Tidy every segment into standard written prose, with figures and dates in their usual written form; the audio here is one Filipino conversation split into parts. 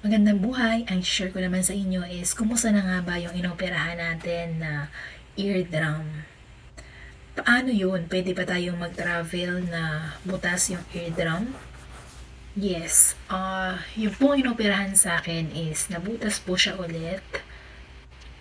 Magandang buhay! Ang share ko naman sa inyo is kumusta na nga ba yung inoperahan natin na eardrum? Paano yun? Pwede ba tayong mag-travel na butas yung eardrum? Yes. Yung pong inoperahan sa akin is nabutas po siya ulit.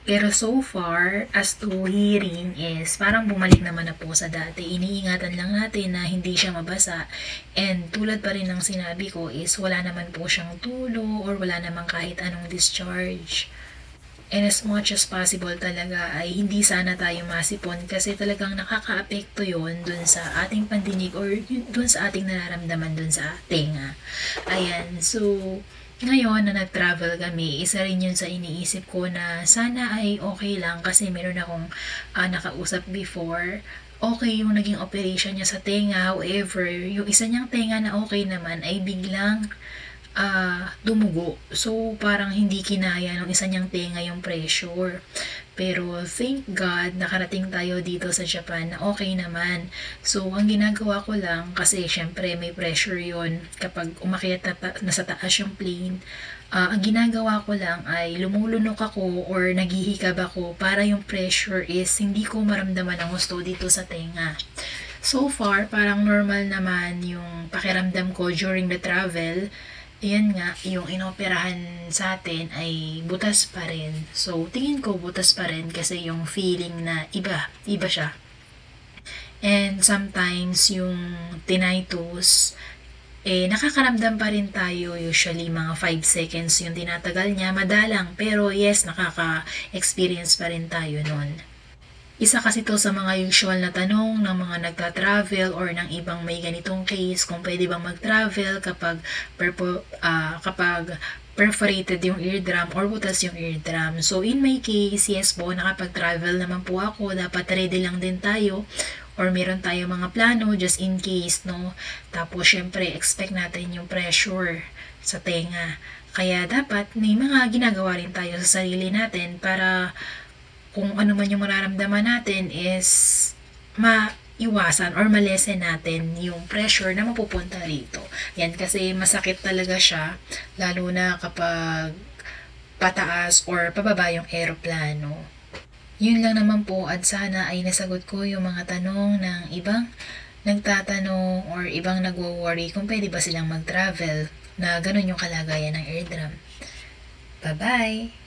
Pero so far, as to hearing is parang bumalik naman na po sa dati. Iniingatan lang natin na hindi siya mabasa. And tulad pa rin ng sinabi ko is wala naman po siyang tulo or wala naman kahit anong discharge. And as much as possible talaga ay hindi sana tayo masipon kasi talagang nakaka-apekto yun dun sa ating pandinig or dun sa ating nararamdaman dun sa tenga. Ayan, so ngayon na nag-travel kami, isa rin yun sa iniisip ko na sana ay okay lang kasi meron akong nakausap before. Okay yung naging operation niya sa tenga, however, yung isa niyang tenga na okay naman ay biglang dumugo. So, parang hindi kinaya ng isa niyang tenga yung pressure. Pero, thank God, nakarating tayo dito sa Japan na okay naman. So, ang ginagawa ko lang, kasi syempre may pressure yon kapag umakyat na sa taas yung plane, ang ginagawa ko lang ay lumulunok ako or naghihikab ako para yung pressure is hindi ko maramdaman ang gusto dito sa tenga. So far, parang normal naman yung pakiramdam ko during the travel. Ayan nga, yung inoperahan sa atin ay butas pa rin. So, tingin ko butas pa rin kasi yung feeling na iba siya. And sometimes, yung tinnitus, nakakaramdam pa rin tayo, usually mga 5 seconds yung tinatagal niya, madalang, pero yes, nakaka-experience pa rin tayo nun. Isa kasi to sa mga usual na tanong ng mga nagta-travel or ng ibang may ganitong case kung pwede bang mag-travel kapag perforated yung eardrum or butas yung eardrum. So in my case, yes po, nakapag-travel naman po ako. Dapat ready lang din tayo or meron tayo mga plano just in case, no? Tapos syempre, expect natin yung pressure sa tenga. Kaya dapat may mga ginagawa rin tayo sa sarili natin para kung ano man yung mararamdaman natin is maiwasan or malesen natin yung pressure na mapupunta rito. Yan kasi masakit talaga siya, lalo na kapag pataas or pababa yung eroplano. Yun lang naman po at sana ay nasagot ko yung mga tanong ng ibang nagtatanong or ibang nagwo-worry kung pwede ba silang mag-travel na ganun yung kalagayan ng eardrum. Bye-bye!